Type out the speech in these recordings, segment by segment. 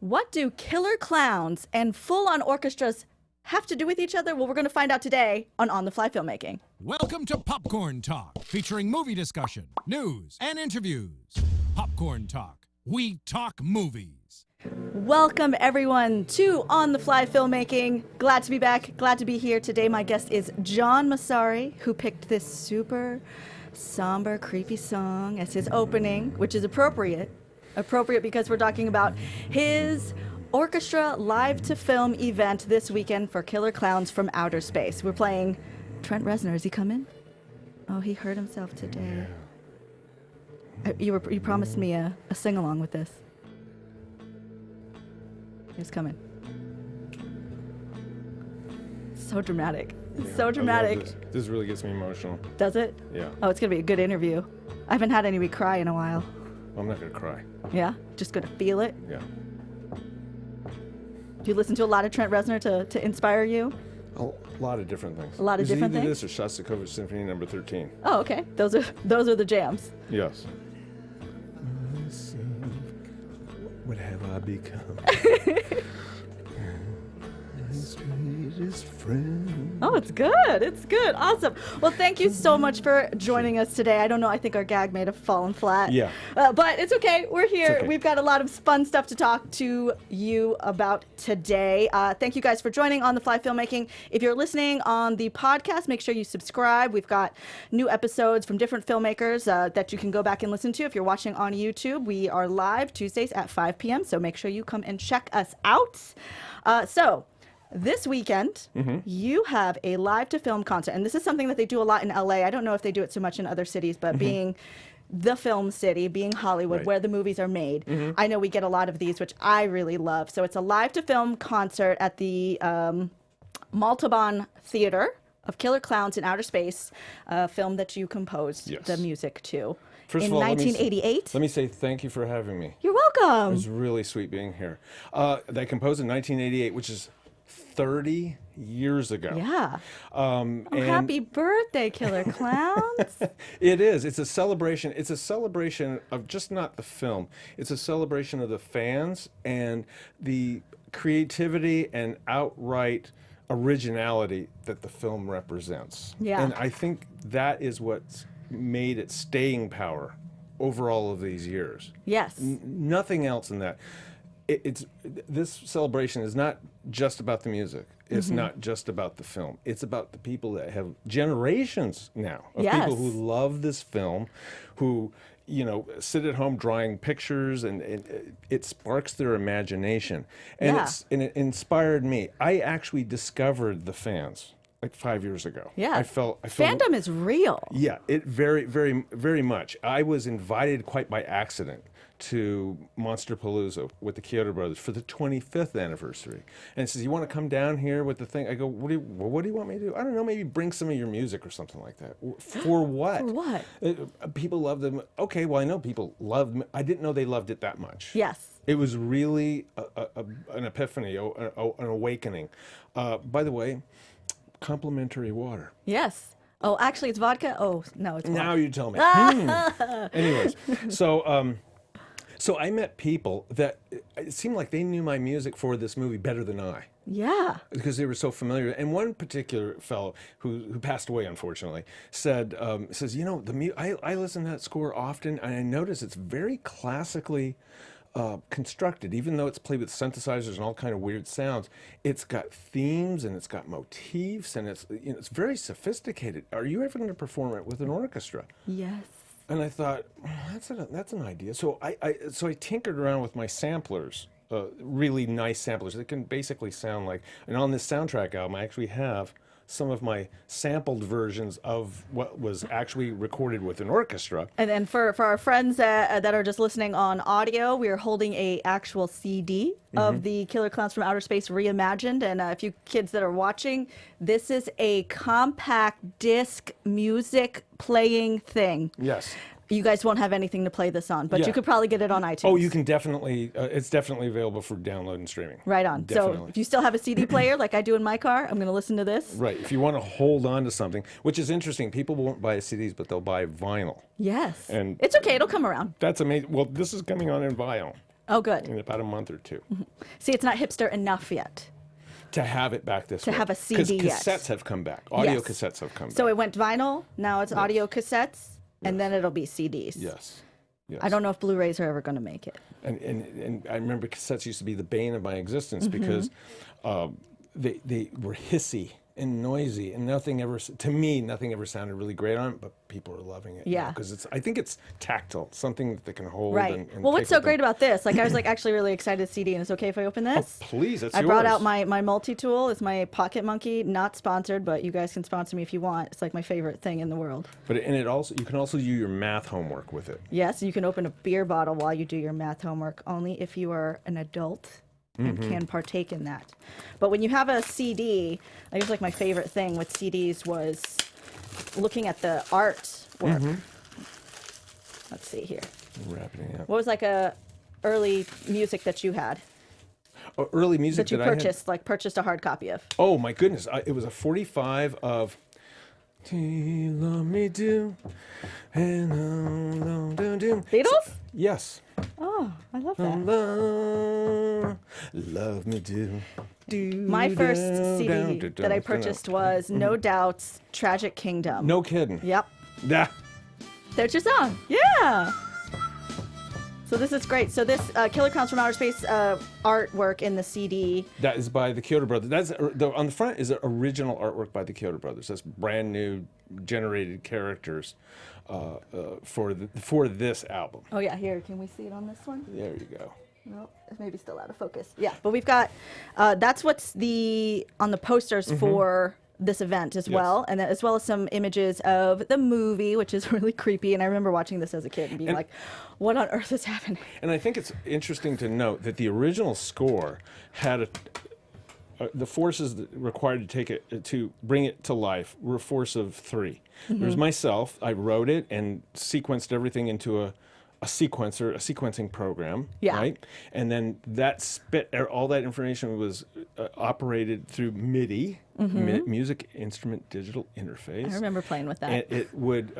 What do killer clowns and full-on orchestras have to do with each other? Well, we're going to find out today on the Fly Filmmaking. Welcome to Popcorn Talk, featuring movie discussion, news, and interviews. Popcorn Talk. We talk movies. Welcome, everyone, to On the Fly Filmmaking. Glad to be back. Glad to be here. Today, my guest is John Massari, who picked this super somber, creepy song as his opening, which is appropriate because we're talking about his orchestra live-to-film event this weekend for Killer Clowns from Outer Space. We're playing Trent Reznor. Is he coming? Oh, he hurt himself today. You promised me a sing-along with this. He's coming. So dramatic. Yeah, So dramatic. This really gets me emotional. Does it? Yeah. Oh, it's going to be a good interview. I haven't had anybody cry in a while. I'm not going to cry. Yeah? Just going to feel it? Yeah. Do you listen to a lot of Trent Reznor to inspire you? A lot of different things. A lot of different either things? this or Shostakovich Symphony No. 13. Oh, okay. Those are the jams. Yes. What have I become? My sweetest friend. Oh, it's good. It's good. Awesome. Well, thank you so much for joining us today. I don't know. I think our gag may have fallen flat. Yeah. But it's okay. We're here. Okay. We've got a lot of fun stuff to talk to you about today. Thank you guys for joining on the Fly Filmmaking. If you're listening on the podcast, make sure you subscribe. We've got new episodes from different filmmakers that you can go back and listen to. If you're watching on YouTube, we are live Tuesdays at 5 p.m. So make sure you come and check us out. So this weekend, you have a live-to-film concert, and this is something that they do a lot in LA. I don't know if they do it so much in other cities, but being the film city, being Hollywood, Right. where the movies are made, I know we get a lot of these, which I really love. So it's a live-to-film concert at the Montalbán Theater of Killer Clowns in Outer Space, a film that you composed Yes. the music to First in of all, let me 1988. Let me say thank you for having me. You're It welcome. was really sweet being here. They composed in 1988, which is 30 years ago. Yeah. And Happy birthday, Killer Clowns. It is. It's a celebration. It's a celebration of just not the film. It's a celebration of the fans and the creativity and outright originality that the film represents. Yeah. And I think that is what's made its staying power over all of these years. Yes. Nothing else in that. This celebration is not just about the music. It's not just about the film. It's about the people that have generations now of Yes. people who love this film, who sit at home drawing pictures, and it sparks their imagination, and Yeah. it inspired me. I actually discovered the fans like 5 years ago. Yeah. I felt Fandom is real. yeah, it very, very, very much. I was invited quite by accident to Monsterpalooza with the Chiodo Brothers for the 25th anniversary. And it says, "You want to come down here with the thing?" I go, what do you want me to do? I don't know, maybe bring some of your music or something like that. For what? For what? People love them. Okay, well, I know people loved. I didn't know they loved it that much. Yes. It was really an epiphany, an awakening. By the way, complimentary water. Yes. Oh, actually, it's vodka? Oh, no, it's Now vodka. you tell me. Anyways, so I met people that it seemed like they knew my music for this movie better than I, Yeah. because they were so familiar. And one particular fellow who passed away, unfortunately, says, I listen to that score often, and I notice it's very classically constructed. Even though it's played with synthesizers and all kind of weird sounds, it's got themes and it's got motifs, and it's very sophisticated. Are you ever going to perform it with an orchestra? Yes. And I thought, that's an idea. So I tinkered around with my samplers, really nice samplers that can basically sound like. And on this soundtrack album, I actually have some of my sampled versions of what was actually recorded with an orchestra. And then for our friends that are just listening on audio, we are holding a actual CD of the Killer Clowns from Outer Space reimagined. And if you kids that are watching, this is a compact disc music playing thing. Yes. You guys won't have anything to play this on, but Yeah. you could probably get it on iTunes. Oh, you can definitely, it's definitely available for download and streaming. Right on. So Definitely. if you still have a CD player like I do in my car, I'm going to listen to this. Right. If you want to hold on to something, which is interesting, people won't buy CDs, but they'll buy vinyl. Yes. And it's okay. It'll come around. That's amazing. Well, this is coming on in vinyl. Oh, good. in about a month or two. See, it's not hipster enough yet. To have it back this way. To have a CD yet. Because cassettes have come back. Audio Yes. cassettes have come back. So it went vinyl, now it's audio cassettes, and then it'll be CDs. Yes. Yes. I don't know if Blu-rays are ever going to make it. And I remember cassettes used to be the bane of my existence Mm-hmm. because they were hissy and noisy, and nothing ever sounded really great on it, but people are loving it. Yeah. Because I think it's tactile, something that they can hold. Right. And Well, what's take so with great them. about this? Like, I was like actually really excited to CD, and it's okay if I open this? Please, it's I yours. brought out my multi-tool. It's my Pocket Monkey, not sponsored, but you guys can sponsor me if you want. It's like my favorite thing in the world. But you can also do your math homework with it. Yes, you can open a beer bottle while you do your math homework, only if you are an adult and can partake in that. But when you have a CD, I guess like my favorite thing with CDs was looking at the artwork. Let's see here. Wrapping it up. What was like a early music that you had Oh, early music that you I had. purchased a hard copy of? Oh my goodness! It was a 45 of "Do You Love Me Do?" and Beatles? Yes. Oh, I love that. Love me do. My first CD that I purchased was No Doubt's Tragic Kingdom. No kidding. Yep. Nah. There's your song. Yeah. So this is great. So this Killer Clowns from Outer Space artwork in the CD. That is by the Chiodo Brothers. That's on the front is the original artwork by the Chiodo Brothers. That's brand new generated characters for this album. Oh yeah, here. Can we see it on this one? There you go. No, it's maybe still out of focus. Yeah, but we've got that's what's on the posters for this event as well, and as well as some images of the movie, which is really creepy. And I remember watching this as a kid and being like, "What on earth is happening?" And I think it's interesting to note that the original score had the forces that required to take it to bring it to life were a force of 3. There was myself. I wrote it and sequenced everything into a sequencing program, Yeah. right? And then that all that information was operated through MIDI, music instrument digital interface. I remember playing with that. And it would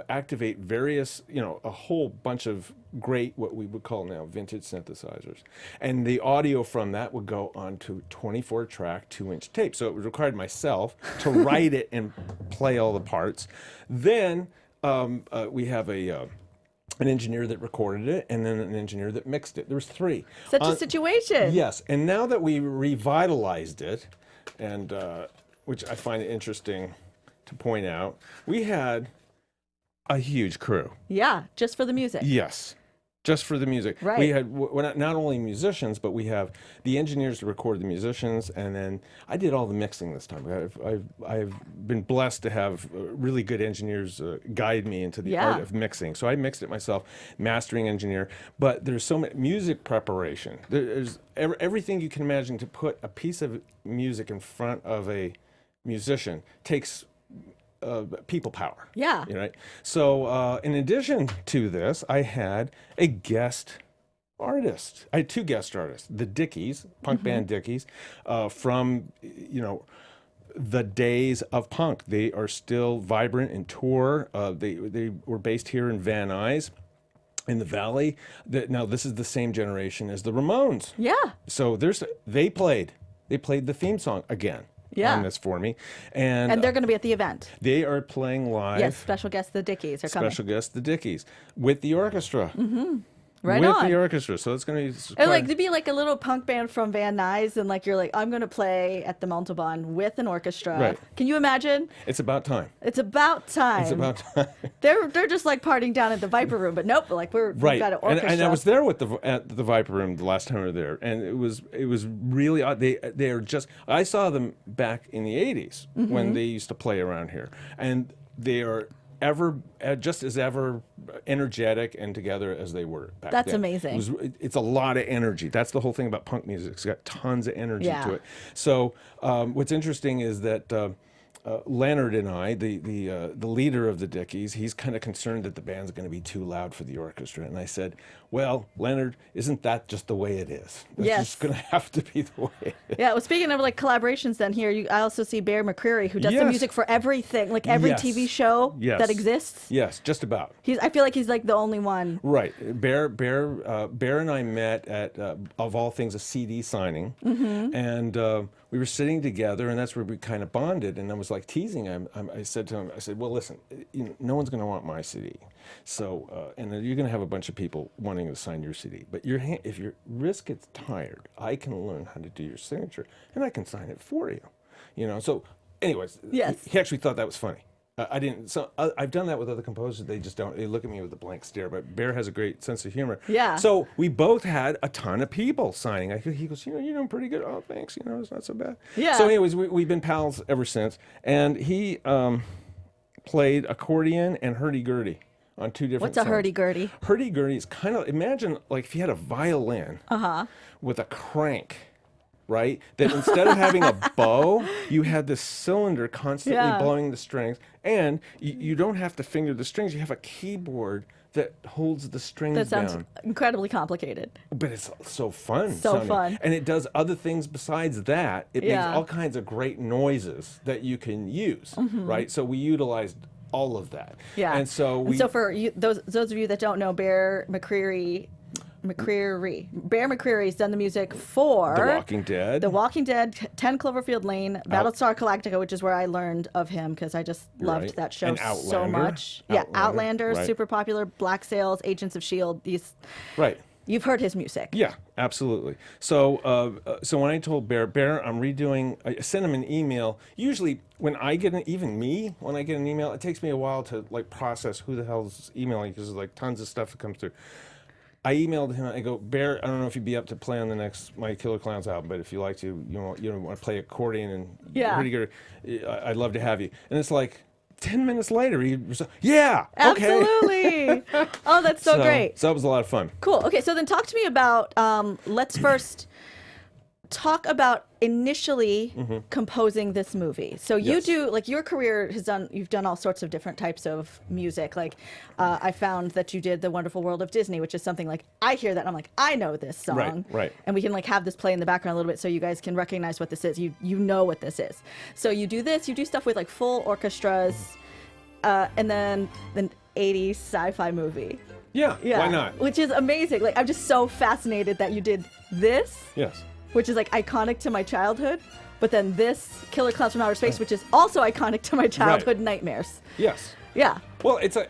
activate various, a whole bunch of great, what we would call now vintage synthesizers. And the audio from that would go onto 24-track 2-inch tape. So it required myself to write it and play all the parts. Then we have an engineer that recorded it, and then an engineer that mixed it. There was 3. Such a situation. Yes, and now that we revitalized it, and which I find interesting to point out, we had a huge crew. Yeah, just for the music. Yes, just for the music. Right. We had not only musicians, but we have the engineers to record the musicians, and then I did all the mixing this time. I've been blessed to have really good engineers guide me into the art of mixing. So I mixed it myself, mastering engineer. But there's so much music preparation. There's everything you can imagine to put a piece of music in front of a musician takes people power. Yeah. Right. So in addition to this, I had a guest artist. I had 2 guest artists. The Dickies, punk band Dickies, from the days of punk. They are still vibrant and tour. They were based here in Van Nuys, in the Valley. Now this is the same generation as the Ramones. Yeah. So they played the theme song again. Yeah. On this for me. And they're going to be at the event. they are playing live. Yes, special guests, the Dickies, are coming. Special guest, the Dickies, with the orchestra. Right with on. the orchestra. So it's going to be And like to be like a little punk band from Van Nuys, and like you're like, I'm gonna play at the Montalbán with an orchestra. Right. Can you imagine? It's about time. It's about time. It's about time. They're just like partying down at the Viper Room, but nope, like we've Right. got an orchestra. And I was there at the Viper Room the last time we were there, and it was really odd. They are just. I saw them back in the '80s when they used to play around here, and they are just as ever energetic and together as they were back That's then. amazing. It's a lot of energy. That's the whole thing about punk music. It's got tons of energy Yeah. to it. So what's interesting is that Leonard and I, the leader of the Dickies, he's kind of concerned that the band's going to be too loud for the orchestra. And I said, well, Leonard, isn't that just the way it is? It's Yes. just going to have to be the way it is. Yeah, well, speaking of like collaborations, then here I also see Bear McCreary, who does the Yes. music for everything, like every Yes. TV show Yes. that exists. Yes, just about. I feel like he's like the only one. Right. Bear and I met at, of all things, a CD signing. And we were sitting together, and that's where we kind of bonded. And I was like teasing him. I said to him, I said, well, listen, no one's going to want my CD. So, and then you're going to have a bunch of people wanting to sign your CD. But if your wrist gets tired, I can learn how to do your signature, and I can sign it for you. So anyways, Yes. he actually thought that was funny. I didn't. So I've done that with other composers. They just don't. They look at me with a blank stare. But Bear has a great sense of humor. Yeah. So we both had a ton of people signing. He goes, you're doing pretty good. Oh, thanks. It's not so bad. Yeah. So anyways, we've been pals ever since. And he played accordion and hurdy-gurdy on 2 different What's a songs. hurdy-gurdy? Hurdy-gurdy is kind of, imagine like if you had a violin with a crank. Right? That instead of having a bow, you had this cylinder constantly Yeah. blowing the strings. And you don't have to finger the strings. You have a keyboard that holds the strings That sounds down. incredibly complicated. But it's so fun. So sounding. fun. And it does other things besides that. It Yeah. makes all kinds of great noises that you can use. Right? So we utilized all of that. Yeah. And so for you, those of you that don't know, Bear McCreary's done the music for The Walking Dead. The Walking Dead, 10 Cloverfield Lane, Battlestar Galactica, which is where I learned of him because I just loved Right. that show And so Outlander. much. Yeah, Outlander, right. super popular. Black Sails, Agents of S.H.I.E.L.D. Right. You've heard his music. Yeah, absolutely. So, so when I told Bear, I'm redoing. I sent him an email. Usually, when I get when I get an email, it takes me a while to like process who the hell's emailing because there's like tons of stuff that comes through. I emailed him. I go, Bear, I don't know if you'd be up to play on the next My Killer Klowns album, but if you like to, want to play accordion and Yeah. pretty good, I'd love to have you. And it's like 10 minutes later, he was, yeah, okay. Absolutely. Oh, that's so great. So that was a lot of fun. Cool. Okay, so then talk to me about, let's first talk about initially composing this movie. So you Yes. do, like your career you've done all sorts of different types of music. Like I found that you did The Wonderful World of Disney, which is something like, I hear that and I'm like, I know this song. Right. And we can like have this play in the background a little bit so you guys can recognize what this is. You know what this is. So you do this, you do stuff with like full orchestras, and then the 80s sci-fi movie. Yeah, Yeah. why not? Which is amazing. Like I'm just so fascinated that you did this, Yes. which is like iconic to my childhood, but then this Killer Klowns from Outer Space, which is also iconic to my childhood nightmares. Yes. Yeah. Well, it's a.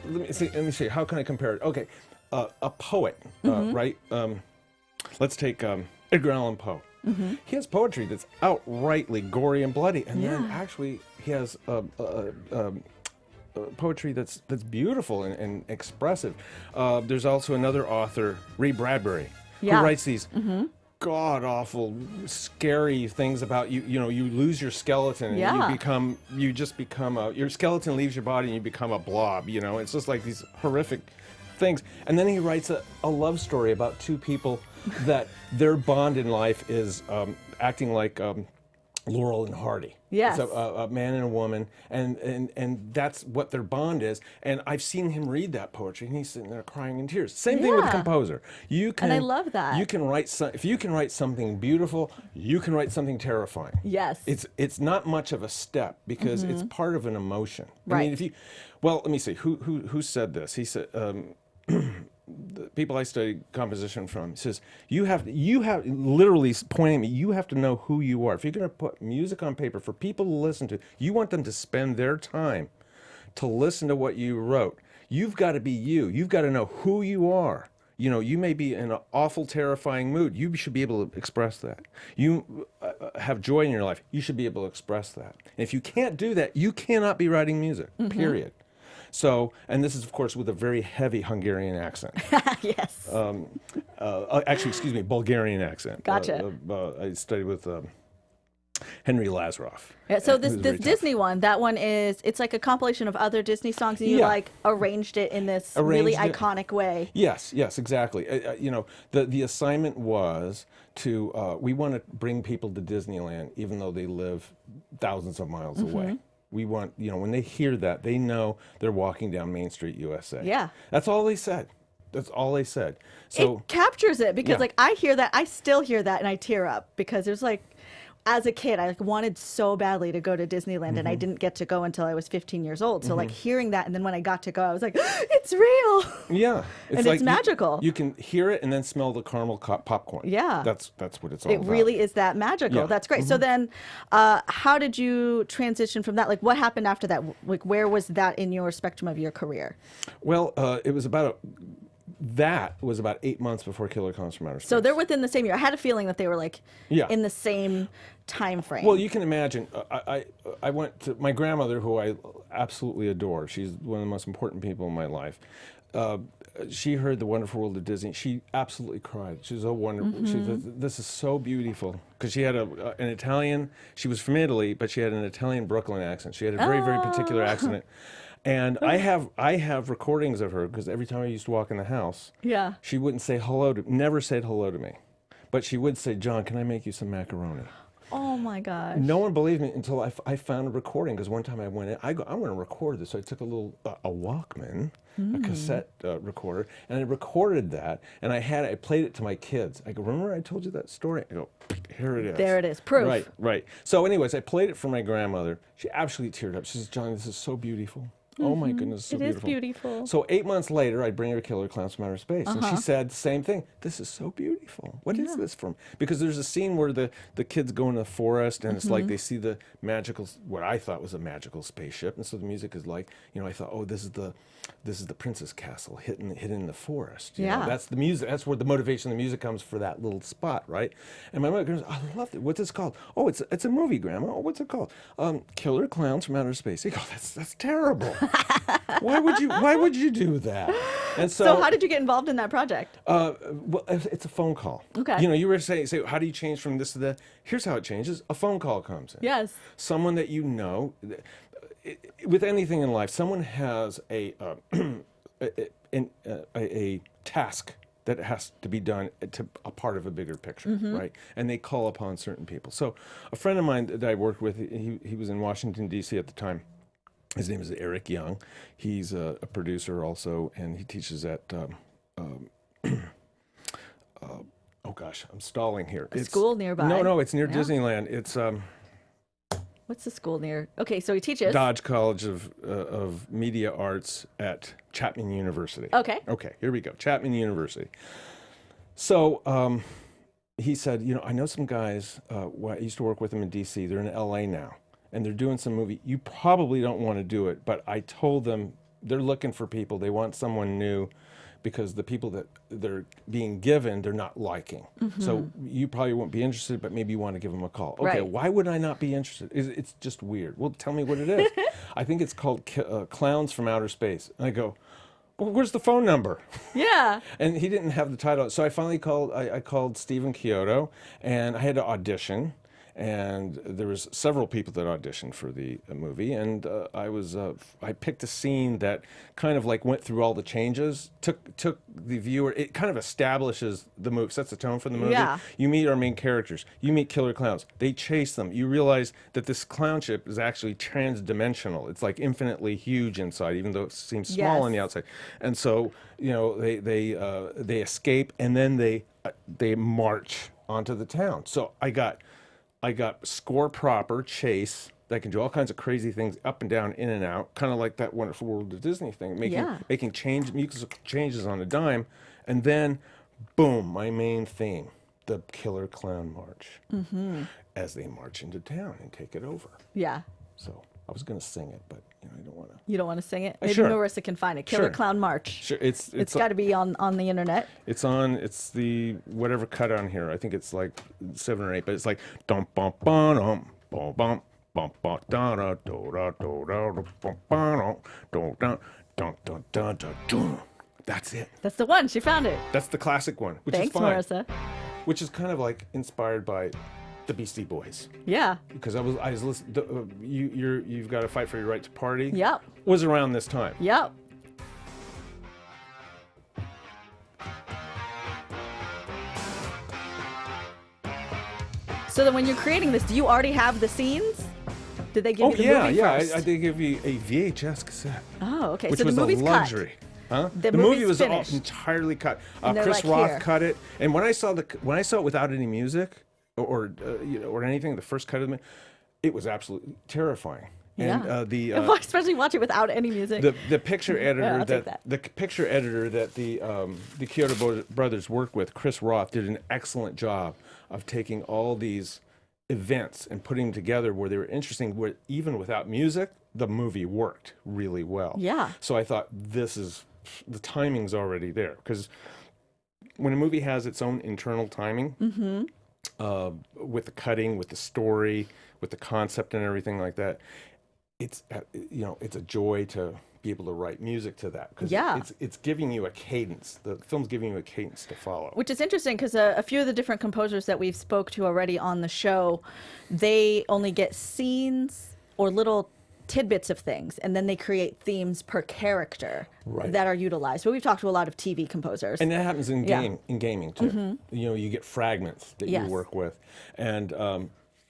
Let me see. How can I compare it? Okay, a poet, right? Let's take Edgar Allan Poe. He has poetry that's outrightly gory and bloody, and then actually he has poetry that's beautiful and expressive. There's also another author, Ray Bradbury, who writes these god awful, scary things about you. You lose your skeleton and you just become your skeleton leaves your body and you become a blob. It's just like these horrific things. And then he writes a love story about two people that their bond in life is acting like Laurel and Hardy. Yes. It's a man and a woman, and that's what their bond is. And I've seen him read that poetry, and he's sitting there crying in tears. Same thing with a composer. You can, And I love that. You can write if you can write something beautiful, you can write something terrifying. Yes. It's not much of a step because it's part of an emotion. Right. I mean, let me see who said this. He said. The people I studied composition from says you have literally pointing at me. You have to know who you are. If you're going to put music on paper for people to listen to, you want them to spend their time to listen to what you wrote. You've got to be you. You've got to know who you are. You may be in an awful, terrifying mood. You should be able to express that. You have joy in your life. You should be able to express that. And if you can't do that, you cannot be writing music. Period. So, and this is, of course, with a very heavy Hungarian accent. Yes. Actually, excuse me, Bulgarian accent. Gotcha. I studied with Henry Lazaroff. Yeah, so He was this very tough. Disney one, that one it's like a compilation of other Disney songs, and you Yeah. like arranged it in this really Arranged it. iconic way. Yes, exactly. You know, the assignment was to we want to bring people to Disneyland, even though they live thousands of miles away. We want, you know, when they hear that, they know they're walking down Main Street, USA. Yeah. That's all they said. That's all they said. So It captures it because Yeah. like I hear that, I still hear that, and I tear up because it was like, as a kid, I like wanted so badly to go to Disneyland, and I didn't get to go until I was 15 years old. So like hearing that, and then when I got to go, I was like, it's real. yeah, And it's magical. You can hear it and then smell the caramel popcorn. Yeah. That's what it's all It about. really is that magical. Yeah. That's great. So then, how did you transition from that? Like, what happened after that? Like, where was that in your spectrum of your career? Well, it was that was about 8 months before Killer Clowns from Outer Space. So they're within the same year. I had a feeling that they were like Yeah. in the same time frame. Well, you can imagine. I went to my grandmother, who I absolutely adore. She's one of the most important people in my life. She heard The Wonderful World of Disney. She absolutely cried. She was so wonderful. She said, "This is so beautiful," because she had an Italian. She was from Italy, but she had an Italian Brooklyn accent. She had a very particular accent. And I have recordings of her, because every time I used to walk in the house, Yeah. she wouldn't say hello to, never said hello to me, but she would say, "John, can I make you some macaroni?" Oh my gosh. No one believed me until I found a recording, because one time I went in, I want to record this. So I took a little, a Walkman, a cassette recorder, and I recorded that, and I played it to my kids. I go, "Remember I told you that story?" I go, "Here it is." There it is. Proof. Right. So anyways, I played it for my grandmother. She absolutely teared up. She says, "John, this is so beautiful. Oh my goodness, it's so It is beautiful." beautiful. So 8 months later, I bring her Killer Clowns from Outer Space, and she said the same thing. "This is so beautiful. What is this from?" Because there's a scene where the kids go in the forest, and it's like they see the magical, what I thought was a magical spaceship, and so the music is like, you know, I thought, oh, this is the princess castle hidden in the forest. You know, Yeah. that's the music. That's where the motivation of the music comes for that little spot, right? And my mother goes, "I love it. What's this called?" "Oh, it's a movie, Grandma." "Oh, what's it called?" "Killer Clowns from Outer Space." I go, "That's terrible. Why would you do that?" And So how did you get involved in that project? well, it's a phone call. Okay. You know, you were saying, how do you change from this to that? Here's how it changes. A phone call comes in. Yes. Someone that you know, with anything in life, someone has a task that has to be done to a part of a bigger picture, right? And they call upon certain people. So a friend of mine that I worked with, he was in Washington, D.C. at the time. His name is Eric Young. He's a producer also, and he teaches at, oh gosh, I'm stalling here. A school nearby? No, it's near Yeah. Disneyland. It's What's the school near? Okay, so he teaches. Dodge College of Media Arts at Chapman University. Okay. Okay, here we go. Chapman University. So he said, you know, I know some guys. I used to work with them in D.C. They're in L.A. now, and they're doing some movie. You probably don't want to do it, but I told them they're looking for people. They want someone new, because the people that they're being given, they're not liking. So you probably won't be interested, but maybe you want to give them a call. Okay, Right. why would I not be interested? It's just weird. Well, tell me what it is. I think it's called Clowns from Outer Space. And I go, well, where's the phone number? Yeah. And he didn't have the title. So I finally called, I called Stephen Chiodo, and I had to audition. And there was several people that auditioned for the movie, and I picked a scene that kind of like went through all the changes, took the viewer. It kind of establishes the movie, sets the tone for the movie. Yeah. You meet our main characters. You meet Killer Clowns. They chase them. You realize that this clown ship is actually trans-dimensional. It's like infinitely huge inside, even though it seems small Yes. on the outside. And so, you know, they escape, and then they march onto the town. So I got score proper chase that can do all kinds of crazy things up and down, in and out, kind of like that Wonderful World of Disney thing, making musical changes on a dime, and then boom, my main theme, the Killer Clown March, as they march into town and take it over. Yeah. So I was going to sing it, but you know, I don't want to. You don't want to sing it? Maybe Sure. Marissa can find it. Killer Sure. Clown March. Sure, It's got to be on the internet. It's the whatever cut on here. I think it's like 7 or 8, but it's like dum bum bum bum bum bum bum da da do da do da bum bum do da dun dun dun dun dun. That's it. That's the one. She found it. That's the classic one, which Thanks, is fine. Marissa. Which is kind of like inspired by the Beastie Boys. Yeah. Because I was listening. You've got to fight for your right to party. Yep. Was around this time. Yep. So then when you're creating this, do you already have the scenes? Did they give you the movie first? They give you a VHS cassette. Oh, okay. Which so was the movie's a luxury. Huh? The movie movie's was finished. entirely cut. And they're Chris like, Roth "Here." cut it, and when I saw it without any music or anything, the first cut of it, it was absolutely terrifying. And Yeah. Especially watch it without any music. the picture editor I'll take that. the picture editor that the Chiodo Brothers worked with, Chris Roth, did an excellent job of taking all these events and putting them together where they were interesting, where even without music, the movie worked really well. Yeah. So I thought the timing's already there, because when a movie has its own internal timing, with the cutting, with the story, with the concept and everything like that, it's it's a joy to be able to write music to that, because it's giving you a cadence. The film's giving you a cadence to follow. Which is interesting, because a few of the different composers that we've spoke to already on the show, they only get scenes or little tidbits of things, and then they create themes per character that are utilized. But we've talked to a lot of TV composers, and that happens in gaming too. You get fragments that you work with, and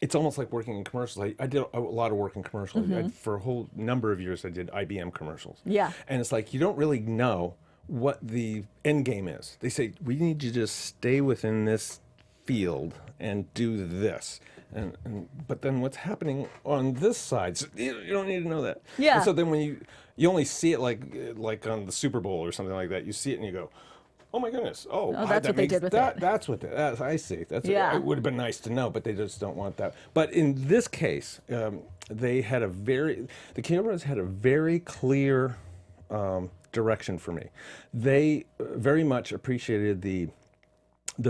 it's almost like working in commercials. I did a lot of work in commercials. For a whole number of years, I did IBM commercials. Yeah. And it's like, you don't really know what the end game is. They say, we need you to just stay within this field and do this. But then what's happening on this side, so you don't need to know that. Yeah. And so then when you only see it like on the Super Bowl or something like that, you see it and you go, oh my goodness! That's what they did with it. That's what I see. It would have been nice to know, but they just don't want that. But in this case, the Chiodo Brothers had a very clear direction for me. They very much appreciated the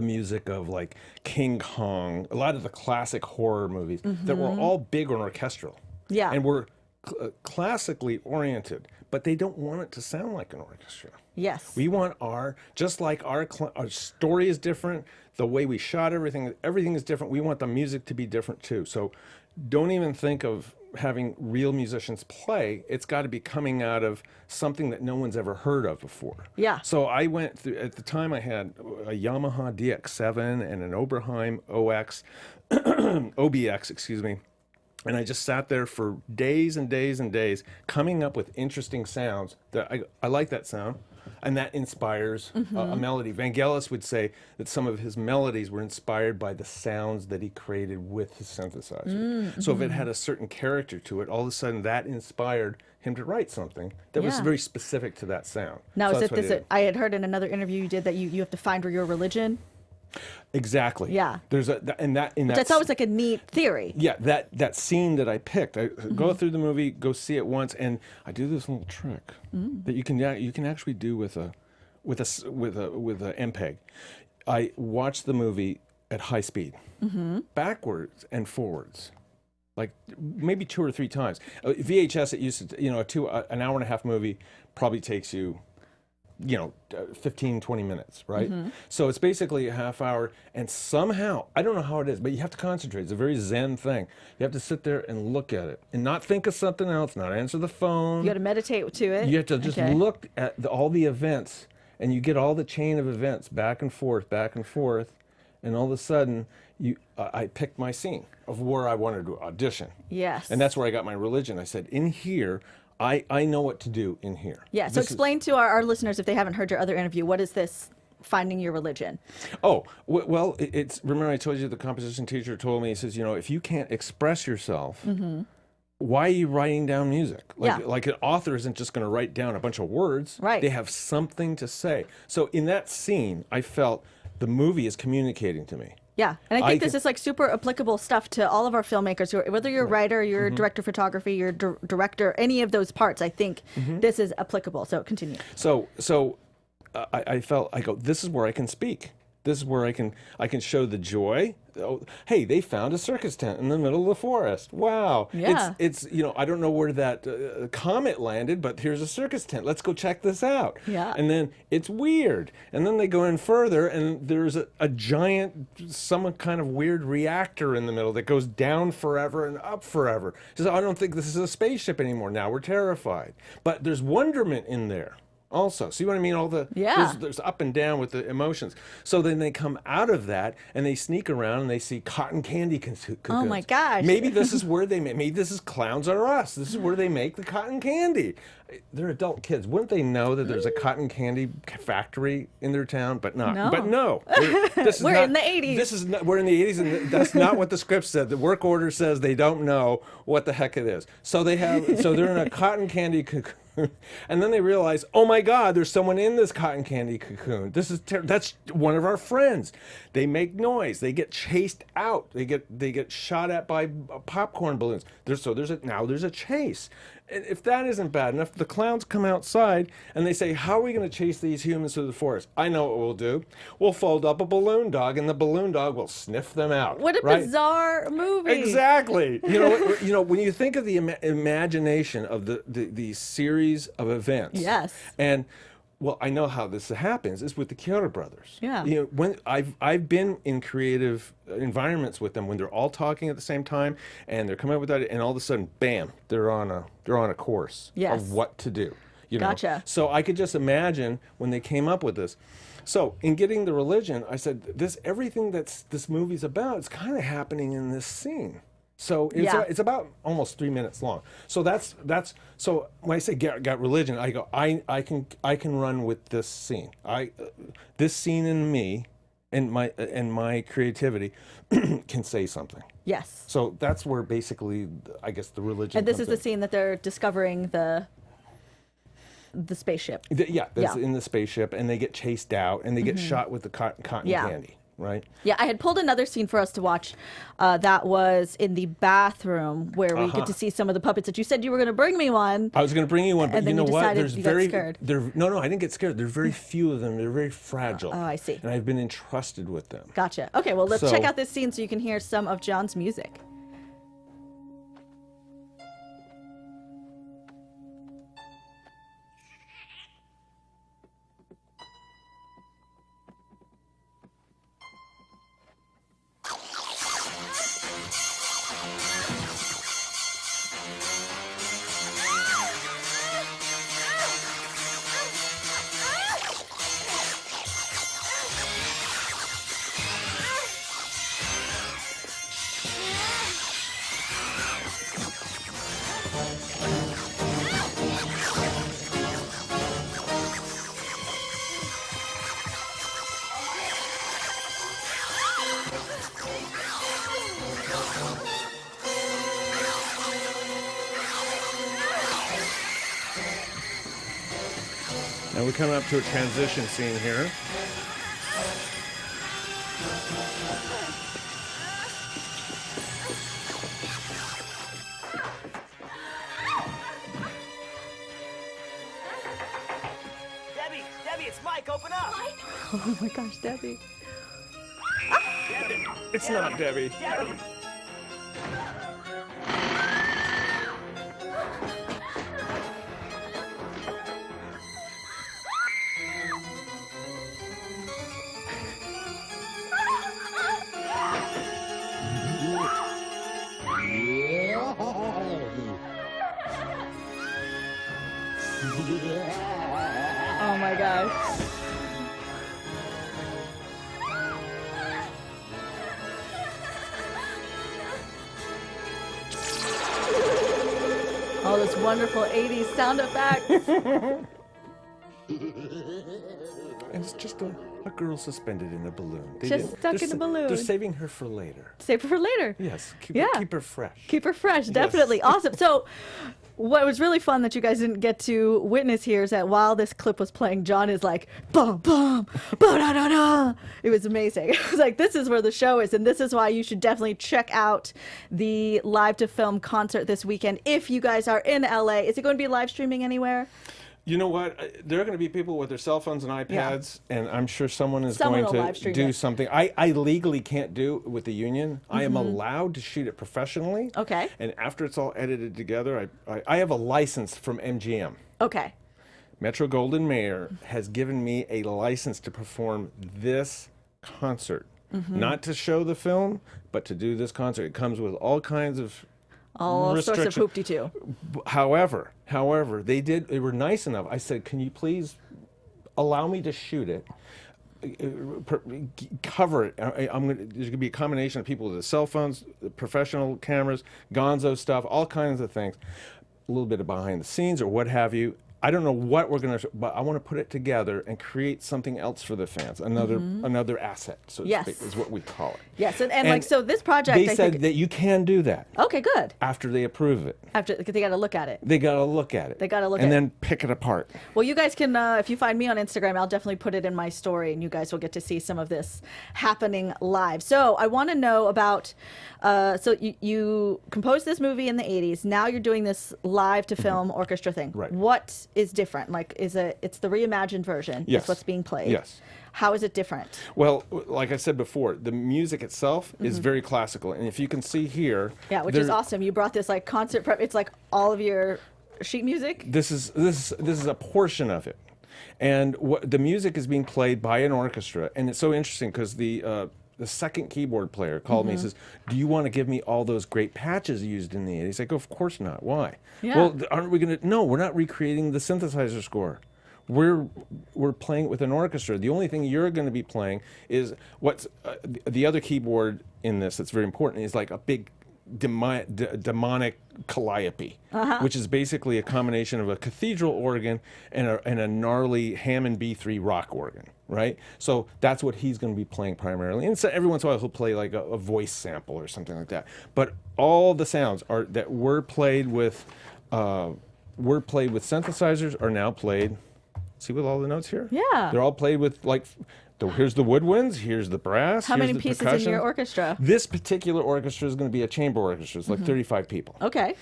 music of like King Kong, a lot of the classic horror movies that were all big and orchestral. Yeah, and were classically oriented, but they don't want it to sound like an orchestra. Yes. We want our story is different, the way we shot everything is different. We want the music to be different too. So don't even think of having real musicians play. It's got to be coming out of something that no one's ever heard of before. Yeah. So I went through, at the time I had a Yamaha DX7 and an Oberheim OBX, excuse me. And I just sat there for days and days and days coming up with interesting sounds that I like that sound. And that inspires a melody. Vangelis would say that some of his melodies were inspired by the sounds that he created with his synthesizer. So if it had a certain character to it, all of a sudden that inspired him to write something that was very specific to that sound. Now, so I had heard in another interview you did that you have to find your religion. Exactly. Yeah. There's that's always like a neat theory. Yeah, that scene that I picked, I go through the movie, go see it once, and I do this little trick that you can actually do with a MPEG. I watch the movie at high speed, backwards and forwards, like maybe 2 or 3 times. VHS, it used to, an hour and a half movie probably takes you 15, 20 minutes, right? So it's basically a half hour, and somehow, I don't know how it is, but you have to concentrate. It's a very Zen thing. You have to sit there and look at it and not think of something else, not answer the phone. You got to meditate to it. You have to just look at all the events, and you get all the chain of events back and forth, and all of a sudden, I picked my scene of where I wanted to audition. Yes. And that's where I got my religion. I said, in here, I know what to do in here. Yeah, so explain to our listeners, if they haven't heard your other interview, what is this finding your religion? Oh, well, remember I told you the composition teacher told me, he says, if you can't express yourself, why are you writing down music? Like an author isn't just going to write down a bunch of words. Right. They have something to say. So in that scene, I felt the movie is communicating to me. Yeah, and I think this is like super applicable stuff to all of our filmmakers, whether you're a writer, you're a director of photography, you're a director, any of those parts. I think this is applicable. So continue. So I felt, this is where I can speak. This is where I can show the joy. Oh, hey, they found a circus tent in the middle of the forest. Wow. Yeah. It's I don't know where that comet landed, but here's a circus tent. Let's go check this out. Yeah. And then it's weird. And then they go in further, and there's a giant, some kind of weird reactor in the middle that goes down forever and up forever. So I don't think this is a spaceship anymore. Now we're terrified. But there's wonderment in there. Also, see what I mean? There's up and down with the emotions. So then they come out of that and they sneak around and they see cotton candy cocoons. Oh my gosh! Maybe this is where maybe this is Clowns Are Us. This is where they make the cotton candy. They're adult kids. Wouldn't they know that there's a cotton candy factory in their town? But not. No. But no. We're in the 80s. We're in the 80s, and that's not what the script said. The work order says they don't know what the heck it is. So they're in a cotton candy cocoon. And then they realize, oh my God, there's someone in this cotton candy cocoon. That's one of our friends. They make noise. They get chased out. They get shot at by popcorn balloons. There's a chase. And if that isn't bad enough, the clowns come outside and they say, how are we going to chase these humans through the forest? I know what we'll do. We'll fold up a balloon dog, and the balloon dog will sniff them out. What a bizarre movie! Exactly. When you think of the imagination of the series of events. Yes. And well, I know how this happens. It's with the Chiodo Brothers. Yeah. When I've been in creative environments with them when they're all talking at the same time and they're coming up with that, and all of a sudden, bam, they're on a course of what to do. Gotcha. So I could just imagine when they came up with this. So in getting the religion, I said, everything that's this movie's about is kind of happening in this scene. So it's about almost 3 minutes long. So that's so when I say got religion, I go I can run with this scene. This scene in me and my creativity can say something. Yes. So that's where basically I guess the religion. And this comes is the in. scene that they're discovering the spaceship. That's in the spaceship, and they get chased out, and they get shot with the cotton candy. Right? Yeah, I had pulled another scene for us to watch that was in the bathroom where we get to see some of the puppets that you said you were going to bring me one. I was going to bring you one, but and then you know what? There's very scared. No, I didn't get scared. There's very few of them. They're very fragile. Oh, I see. And I've been entrusted with them. Gotcha. Okay, well, let's check out this scene so you can hear some of John's music. Now we're coming up to a transition scene here. Debbie, it's Mike. Open up. Oh my gosh, Debbie. It's not Debbie. Debbie. Oh my gosh. All this wonderful 80s sound effects. And it's just a girl suspended in a balloon. Just stuck in a balloon. They're saving her for later. Save it for later. Yes, keep her fresh. Keep her fresh, definitely. Awesome. So what was really fun that you guys didn't get to witness here is that while this clip was playing, John is like, bum, bum, ba-da-da-da. It was amazing. It was like, this is where the show is, and this is why you should definitely check out the Live to Film concert this weekend if you guys are in LA. Is it going to be live streaming anywhere? You know what? There are going to be people with their cell phones and iPads, and I'm sure someone is Someone going will live to stream do it. something. I legally can't do with the union. I am allowed to shoot it professionally. Okay. And after it's all edited together, I have a license from MGM. Okay. Metro Goldwyn Mayer has given me a license to perform this concert. Not to show the film, but to do this concert. It comes with all kinds of All sorts of restriction. hoopty-too. However, they were nice enough. I said, can you please allow me to shoot it? Cover it. There's going to be a combination of people with the cell phones, the professional cameras, gonzo stuff, all kinds of things. A little bit of behind the scenes or what have you. I don't know what we're going to, but I want to put it together and create something else for the fans. Another asset, so to Yes. speak, is what we call it. Yes, and like, so this project, They I said think, that you can do that okay, good. after they approve it. After, because they got to look at it. They got to look at it. They gotta look and at it. then pick it apart. Well, you guys can, if you find me on Instagram, I'll definitely put it in my story, and you guys will get to see some of this happening live. So I want to know about, so you composed this movie in the 80s. Now you're doing this live to film orchestra thing. Right. What is different? Like, it's the reimagined version. Yes. Is what's being played. Yes. How is it different? Well, like I said before, the music itself is very classical, and if you can see here, Yeah, which is awesome. You brought this like concert prep. It's like all of your sheet music. This is a portion of it, and the music is being played by an orchestra, and it's so interesting because the second keyboard player called me and says, "Do you want to give me all those great patches used in the 80s?" I go, "Of course not. Why?" Yeah. Well, aren't we going to? No, we're not recreating the synthesizer score. We're playing it with an orchestra. The only thing you're going to be playing is what's the other keyboard in this that's very important is like a big demonic calliope, which is basically a combination of a cathedral organ and a gnarly Hammond B3 rock organ, right? So that's what he's going to be playing primarily. And so every once in a while he'll play like a voice sample or something like that. But all the sounds that were played with synthesizers are now played. See with all the notes here? Yeah. They're all played with here's the woodwinds, here's the brass, How here's many the pieces percussion. in your orchestra? This particular orchestra is going to be a chamber orchestra. It's like 35 people. Okay.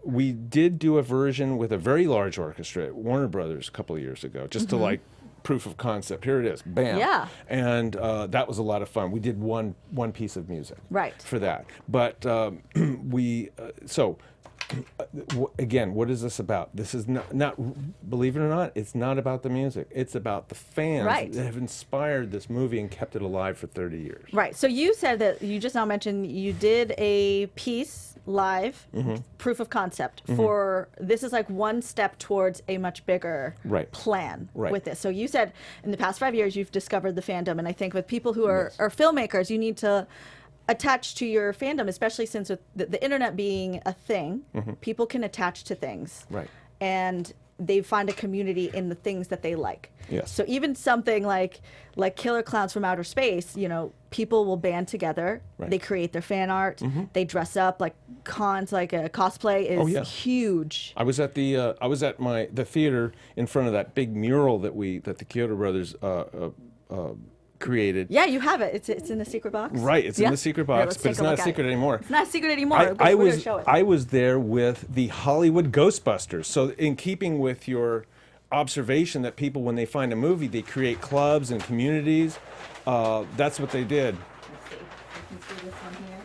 We did do a version with a very large orchestra at Warner Brothers a couple of years ago, just to like proof of concept. Here it is, bam. Yeah. And that was a lot of fun. We did one piece of music Right. for that. But again, what is this about? This is not, believe it or not, it's not about the music. It's about the fans Right. that have inspired this movie and kept it alive for 30 years. Right. So you said that you just now mentioned you did a piece live, proof of concept for this is like one step towards a much bigger Right. plan Right. with this. So you said in the past 5 years you've discovered the fandom, and I think with people who are filmmakers, you need to attach to your fandom, especially since with the internet being a thing, people can attach to things. Right. And they find a community in the things that they like. Yes. So even something like Killer Klowns from Outer Space, people will band together. Right. They create their fan art. They dress up like cons, like a cosplay is yeah. huge. I was at the theater in front of that big mural that the Chiodo Brothers created. Yeah, you have it. It's in the secret box. Right, it's in the secret box, let's but take it's a not look a at secret it. anymore. It's not a secret anymore. I We're gonna was show it. I was there with the Hollywood Ghostbusters. So in keeping with your observation that people, when they find a movie, they create clubs and communities. That's what they did. Let's see. You can see this one here.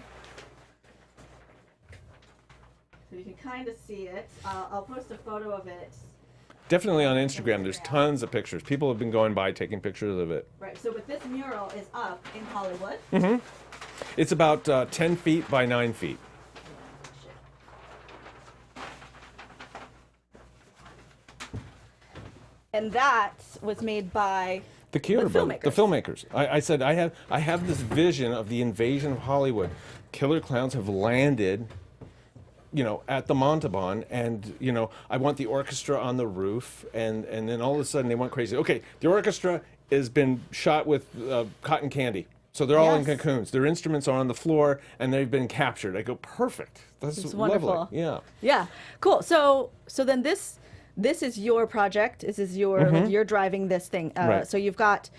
So you can kind of see it. I'll post a photo of it. Definitely on Instagram, there's tons of pictures. People have been going by taking pictures of it. Right. So but this mural is up in Hollywood. It's about 10 feet by 9 feet. And that was made by The Chiodo Brothers, filmmakers. the filmmakers. I said I have this vision of the invasion of Hollywood. Killer Klowns have landed, at the Montalbán, and I want the orchestra on the roof, and then all of a sudden they went crazy. Okay, the orchestra has been shot with cotton candy, so they're all in Yes. cocoons. Their instruments are on the floor, and they've been captured. I go, perfect. That's It's lovely. wonderful. Yeah. Yeah, cool. So then this is your project. This is your like, you're driving this thing. Right. So you've got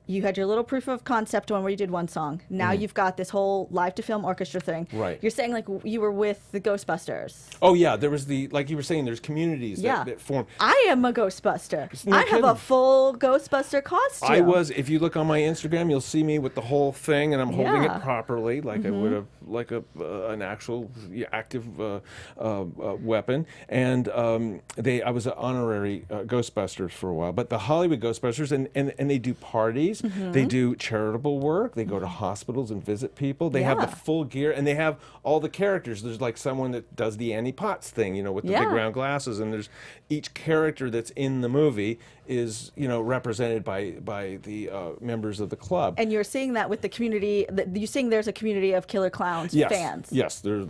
you had your little proof of concept one where you did one song. Now you've got this whole live to film orchestra thing. Right. You're saying like you were with the Ghostbusters. Oh yeah, there was like you were saying, there's communities that form. I am a Ghostbuster. No I have a kidding. full Ghostbuster costume. I was. If you look on my Instagram, you'll see me with the whole thing, and I'm holding Yeah. it properly, like I would have, like an actual active weapon. And I was an honorary Ghostbusters for a while, but the Hollywood Ghostbusters, and they do parties, they do charitable work, they go to hospitals and visit people. They have the Yeah. full gear, and they have all the characters. There's like someone that does the Annie Potts thing, with the big round glasses, and there's each character that's in the movie is represented by the members of the club. And you're seeing that with the community. You're seeing there's a community of Killer Klowns fans. Yes, there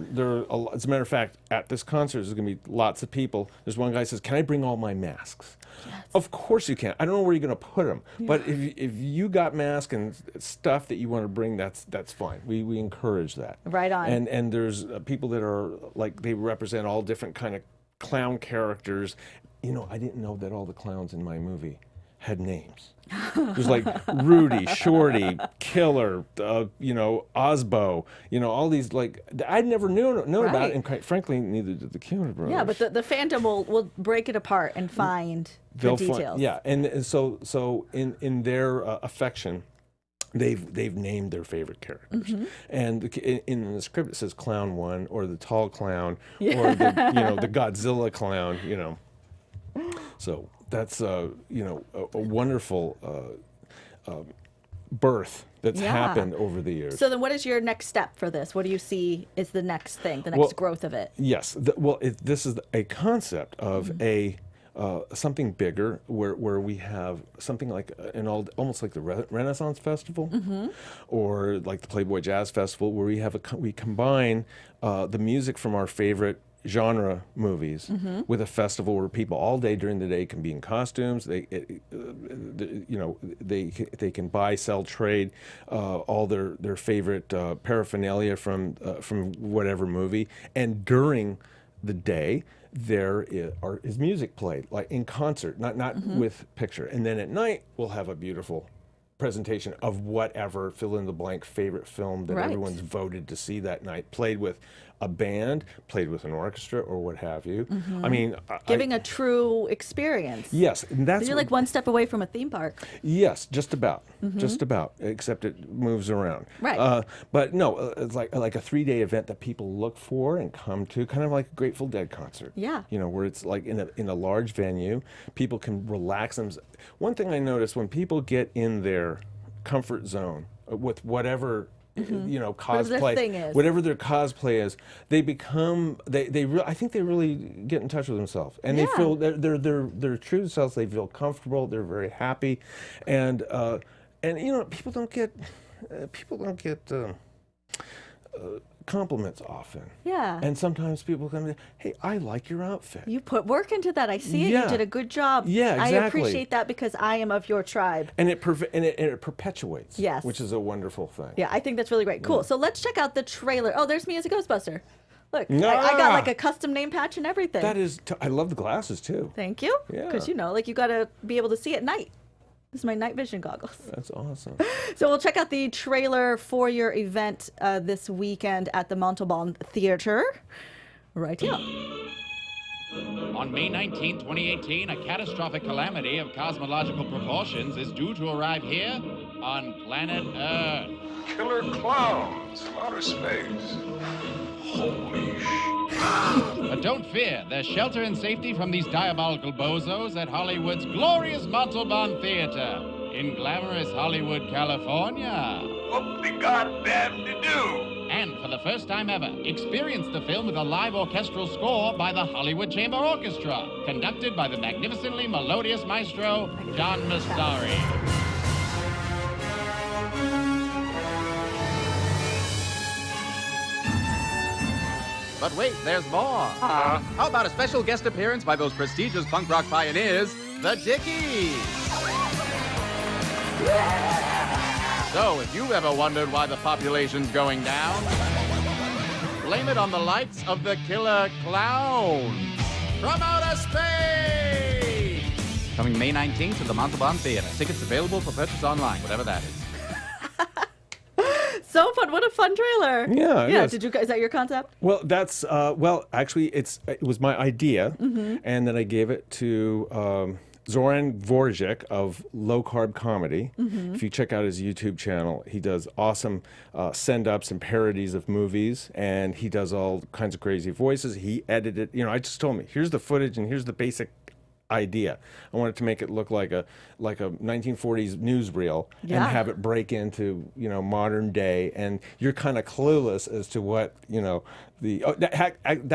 are as a matter of fact, at this concert, there's going to be lots of people. There's one guy who says, "Can I bring all my masks?" Yes. Of course you can. I don't know where you're going to put them, but if you got masks and stuff that you want to bring, that's fine. We encourage that. Right on. And there's people that are like, they represent all different kind of clown characters. I didn't know that all the clowns in my movie had names. There's like Rudy, Shorty, Killer, Osbo, all these, like, I never knew about it, and quite frankly, neither did the Chiodo Brothers. Yeah, but the fandom will break it apart and find the details. And so in their affection, they've named their favorite characters, and in the script it says Clown 1 or the Tall Clown or the Godzilla Clown, So that's a wonderful birth that's happened over the years. So then what is your next step for this? What do you see is the next thing, the next growth of it? Yes. This is a concept of something bigger where we have something like almost like the Renaissance Festival or like the Playboy Jazz Festival, where we combine the music from our favorite genre movies with a festival where people all day during the day can be in costumes. They can buy, sell, trade all their favorite paraphernalia from whatever movie, and during the day there is music played, like in concert, not with picture, and then at night we'll have a beautiful presentation of whatever fill-in-the-blank favorite film that everyone's voted to see that night, played with a band, played with an orchestra, or what have you. I mean, giving a true experience. Yes, and that's You're like one step away from a theme park. Yes, just about, except it moves around. Right. But no, it's like a 3-day event that people look for and come to, kind of like a Grateful Dead concert. Yeah. Where it's like in a large venue, people can relax themselves. One thing I noticed, when people get in their comfort zone with whatever cosplay, whatever their cosplay is, they become I think they really get in touch with themselves, and they feel they're true selves. They feel comfortable. They're very happy, and people don't get compliments often. Yeah. And sometimes people come to, "Hey, I like your outfit. You put work into that. I see it. Yeah. You did a good job. Yeah, exactly. I appreciate that because I am of your tribe." And it perpetuates. Yes. Which is a wonderful thing. Yeah, I think that's really great. Cool. So let's check out the trailer. Oh, there's me as a Ghostbuster. Look, Ah! I got like a custom name patch and everything. That is, I love the glasses too. Thank you. Yeah. Because you got to be able to see at night. This is my night vision goggles. That's awesome. So we'll check out the trailer for your event this weekend at the Montalbán Theater. Right here. On May 19, 2018, a catastrophic calamity of cosmological proportions is due to arrive here on planet Earth. Killer clowns from outer space. Holy shit. But don't fear, there's shelter and safety from these diabolical bozos at Hollywood's glorious Montalbán Theater in glamorous Hollywood, California. What the goddamn to do? And for the first time ever, experience the film with a live orchestral score by the Hollywood Chamber Orchestra, conducted by the magnificently melodious maestro, John Massari. But wait, there's more. How about a special guest appearance by those prestigious punk rock pioneers, the Dickies? So, if you've ever wondered why the population's going down, blame it on the lights of the Killer Clowns from outer space! Coming May 19th to the Montalbán Theater. Tickets available for purchase online, whatever that is. So fun! What a fun trailer. Yeah, it yeah. is. Did you? Is that your concept? Well, that's actually, it was my idea, and then I gave it to Zoran Dvorak of Lowcarb Comedy. If you check out his YouTube channel, he does awesome send-ups and parodies of movies, and he does all kinds of crazy voices. He edited, I just told him, here's the footage and here's the basic idea. I wanted to make it look like a 1940s newsreel and have it break into modern day, and you're kind of clueless as to what that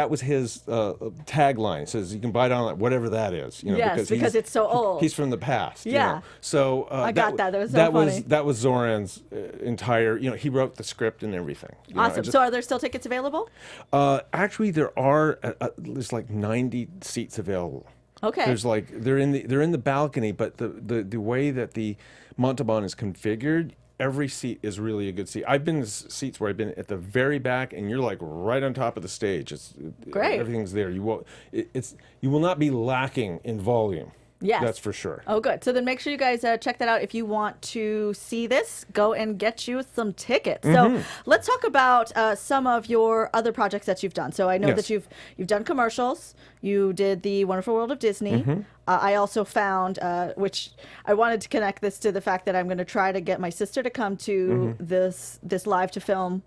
was his tagline. It says you can buy it online, whatever that is. Yes, because it's so old. He's from the past. Yeah. So I got that. That was so funny. That was Zoran's entire. He wrote the script and everything. Awesome. So are there still tickets available? Actually, there's like 90 seats available. Okay. There's they're in the balcony, but the way that the Montalbán is configured, every seat is really a good seat. I've been in seats where I've been at the very back, and you're like right on top of the stage. It's great. Everything's there. You will not be lacking in volume. Yes. That's for sure. Oh, good. So then make sure you guys check that out. If you want to see this, go and get you some tickets. So let's talk about some of your other projects that you've done. So I know that you've done commercials. You did The Wonderful World of Disney. I also found, which I wanted to connect this to the fact that I'm going to try to get my sister to come to this live to film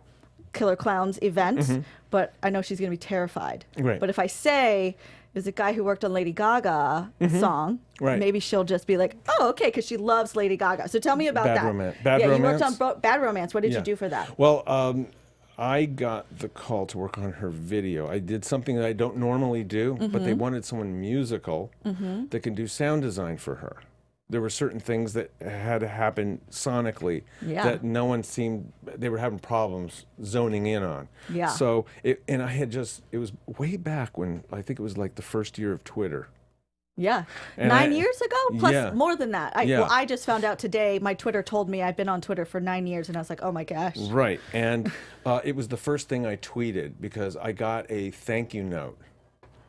Killer Klowns event, but I know she's going to be terrified. Right. But if I say there's a guy who worked on Lady Gaga song, maybe she'll just be like, oh, okay, because she loves Lady Gaga. So tell me about that. Bad You Romance. worked on Bad Romance. What did you do for that? Well, I got the call to work on her video. I did something that I don't normally do, but they wanted someone musical that can do sound design for her. There were certain things that had to happen sonically that no one they were having problems zoning in on. Yeah. So, it was way back when, I think it was like the first year of Twitter. Yeah. And 9 years ago? Plus more than that. Yeah. I just found out today, my Twitter told me I've been on Twitter for 9 years, and I was like, oh my gosh. Right. And it was the first thing I tweeted because I got a thank you note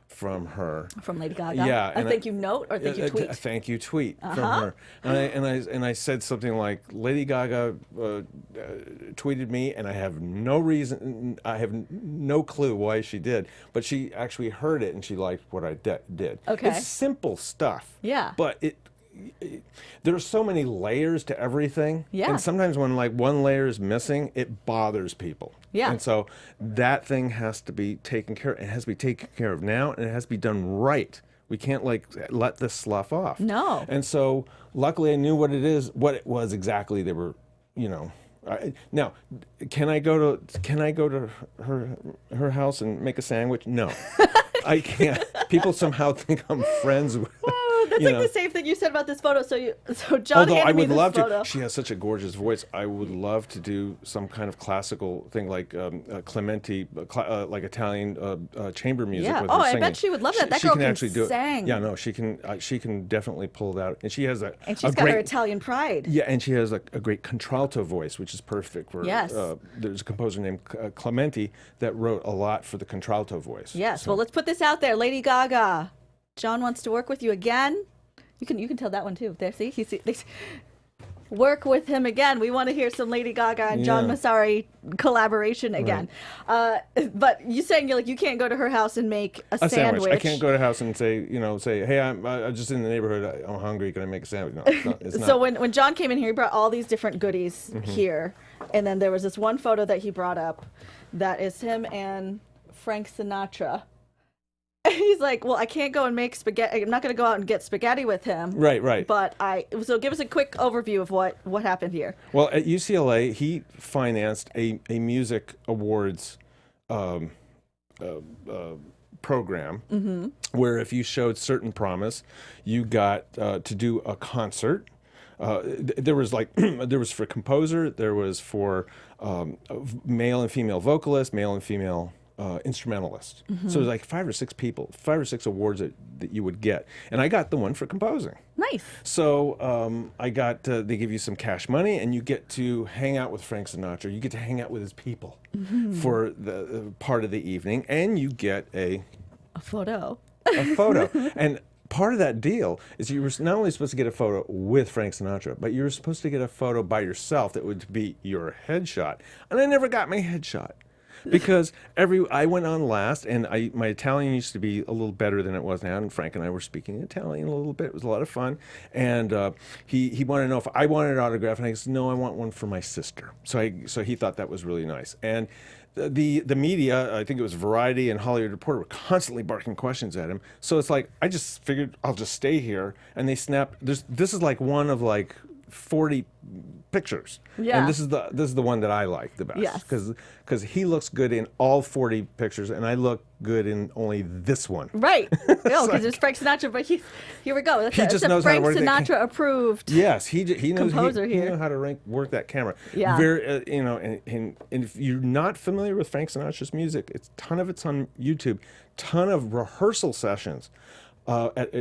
from her. From Lady Gaga? Yeah. A thank you note or thank you tweet? A thank you tweet from her. And I said something like, Lady Gaga tweeted me, and I have no reason, I have no clue why she did, but she actually heard it and she liked what I did. Okay. It's simple stuff. Yeah. But there are so many layers to everything. Yeah. And sometimes when one layer is missing, it bothers people. Yeah. And so that thing has to be taken care of. It has to be taken care of now, and it has to be done right. We can't let this slough off. No. And so luckily I knew what it was exactly they were, now, can I go to her house and make a sandwich? No. I can't. People somehow think I'm friends with. That's like the same thing you said about this photo. So John handed me this photo. She has such a gorgeous voice. I would love to do some kind of classical thing like Clementi, like Italian chamber music. Yeah. With her singing. I bet she would love that. That she girl can actually do sing. it. Yeah, no, she can. She can definitely pull it out, and she has and she's got her Italian pride. Yeah, and she has a great contralto voice, which is perfect for. Yes. There's a composer named Clementi that wrote a lot for the contralto voice. Yes. So. Well, let's put this out there. Lady Gaga, John wants to work with you again. You can tell that one too. There, see, work with him again. We want to hear some Lady Gaga and John Massari collaboration again. Right. But you saying you can't go to her house and make a sandwich. I can't go to her house and say, hey, I'm just in the neighborhood. I'm hungry. Can I make a sandwich? No, it's not. So when John came in here, he brought all these different goodies here, and then there was this one photo that he brought up, that is him and Frank Sinatra. He's like, well, I can't go and make spaghetti. I'm not going to go out and get spaghetti with him. Right. But so give us a quick overview of what happened here. Well, at UCLA, he financed a music awards program where if you showed certain promise, you got to do a concert. There was for composer, there was for male and female vocalist, male and female instrumentalist. So there's like 5 or 6 awards that you would get. And I got the one for composing. Nice. So I got, they give you some cash money and you get to hang out with Frank Sinatra. You get to hang out with his people for the part of the evening, and you get a photo. And part of that deal is you were not only supposed to get a photo with Frank Sinatra, but you were supposed to get a photo by yourself that would be your headshot. And I never got my headshot. Because I went on last, and my Italian used to be a little better than it was now, and Frank and I were speaking Italian a little bit. It was a lot of fun, and he wanted to know if I wanted an autograph, and I said, no, I want one for my sister. So he thought that was really nice. And the media, I think it was Variety and Hollywood Reporter, were constantly barking questions at him. So it's like, I just figured I'll just stay here, and they snapped. This is like one of like 40 pictures. Yeah. And this is the one that I like the best. Yes. Because he looks good in all 40 pictures, and I look good in only this one. Right. No, because it's Frank Sinatra, but here we go. That's He a, just that's knows a how to Frank work that Sinatra approved. Yes, he knows Composer he here. knows how to work that camera. Yeah. Very, and if you're not familiar with Frank Sinatra's music, ton of it's on YouTube. Ton of rehearsal sessions.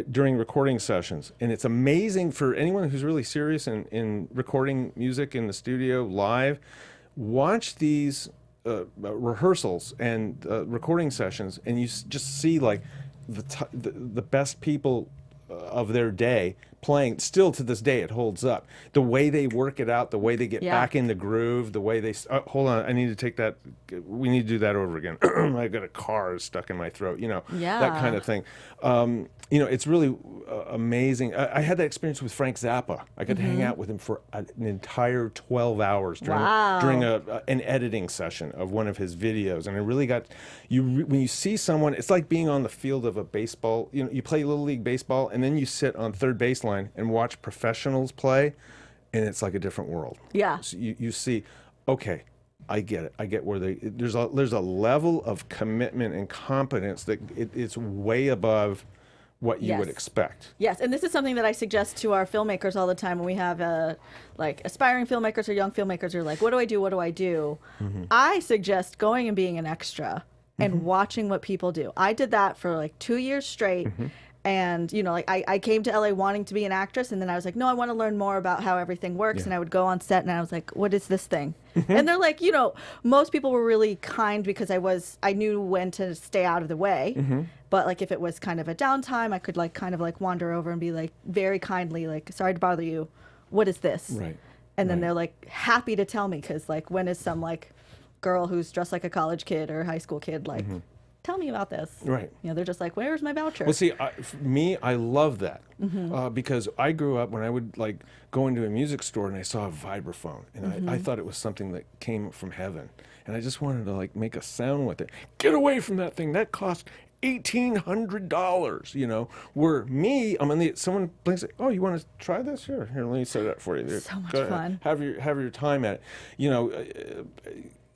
During recording sessions, and it's amazing for anyone who's really serious in recording music in the studio live. Watch these rehearsals and recording sessions, and you just see like the best people of their day playing. Still to this day, it holds up. The way they work it out, the way they get back in the groove, the way they. Hold on, I need to take that. We need to do that over again. I got a car stuck in my throat. That kind of thing. It's really amazing. I had that experience with Frank Zappa. I got to hang out with him for an entire 12 hours during an editing session of one of his videos, and I really got when you see someone, it's like being on the field of a baseball. You play Little League baseball, and then you sit on third baseline and watch professionals play, and it's like a different world. Yeah. So you see, okay, I get it. I get where there's a level of commitment and competence that it's way above what you would expect. Yes, and this is something that I suggest to our filmmakers all the time when we have like aspiring filmmakers or young filmmakers who are like, what do I do? What do I do? I suggest going and being an extra and watching what people do. I did that for like 2 years straight. And, I came to LA wanting to be an actress, and then I was like, no, I want to learn more about how everything works. And I would go on set, and I was like, what is this thing? And they're like, most people were really kind because I knew when to stay out of the way. But like if it was kind of a downtime, I could kind of wander over and be like very kindly, like, sorry to bother you. What is this? Right. And then they're like happy to tell me, because when is some girl who's dressed like a college kid or a high school kid tell me about this. Right. They're just like, where's my voucher? Well, see, for me, I love that because I grew up when I would go into a music store and I saw a vibraphone, and I thought it was something that came from heaven, and I just wanted to make a sound with it. Get away from that thing. That cost $1,800. Where me, someone blinks. Oh, you want to try this? Here, let me set it up for you. So much fun. Have your time at it.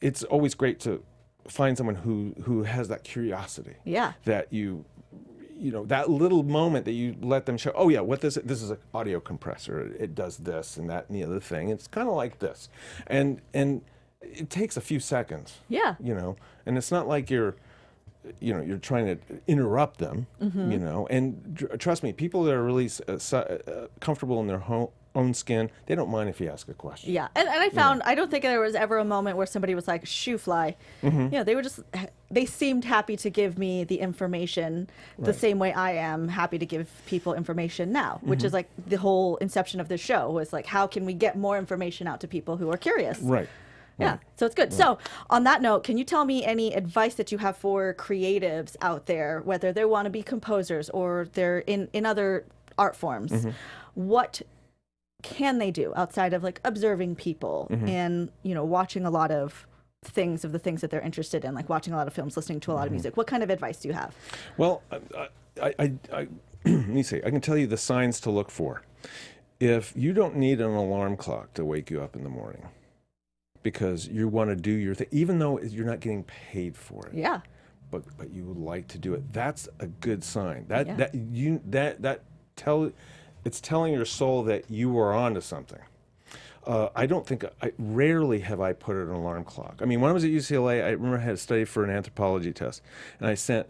It's always great to find someone who has that curiosity. Yeah. That that little moment that you let them show. Oh yeah, this is an audio compressor. It does this and that and the other thing. It's kind of like this, and it takes a few seconds. Yeah. And it's not like you're trying to interrupt them. And trust me, people that are really comfortable in their own skin, they don't mind if you ask a question. Yeah, and I found, I don't think there was ever a moment where somebody was like, shoo fly. They seemed happy to give me the information the same way I am happy to give people information now, which is the whole inception of this show was how can we get more information out to people who are curious? Right. Yeah, so it's good. Right. So on that note, can you tell me any advice that you have for creatives out there, whether they want to be composers or they're in other art forms? What can they do outside of observing people and watching a lot of things that they're interested in, watching a lot of films, listening to a lot of music? What kind of advice do you have? Well, I let me see. I can tell you the signs to look for. If you don't need an alarm clock to wake you up in the morning because you want to do your thing, even though you're not getting paid for it. Yeah. But you would like to do it. That's a good sign. It's telling your soul that you are onto something. Rarely have I put an alarm clock. When I was at UCLA, I remember I had to study for an anthropology test, and I set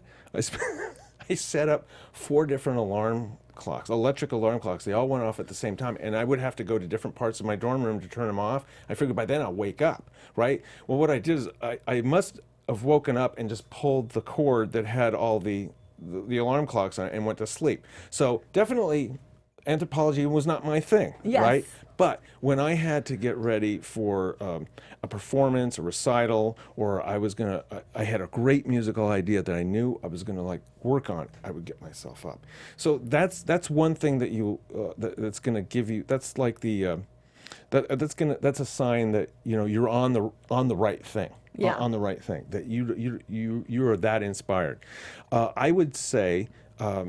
up 4 different alarm clocks, electric alarm clocks. They all went off at the same time, and I would have to go to different parts of my dorm room to turn them off. I figured by then I'll wake up, right? Well, what I did is I must have woken up and just pulled the cord that had all the the alarm clocks on and went to sleep. So definitely anthropology was not my thing, Yes. right? But when I had to get ready for a performance, a recital, or I had a great musical idea that I knew I was gonna like work on, I would get myself up. So that's one thing that that's gonna give you. That's like the that's a sign that you're on the right thing. Yeah. On the right thing, that you are that inspired. I would say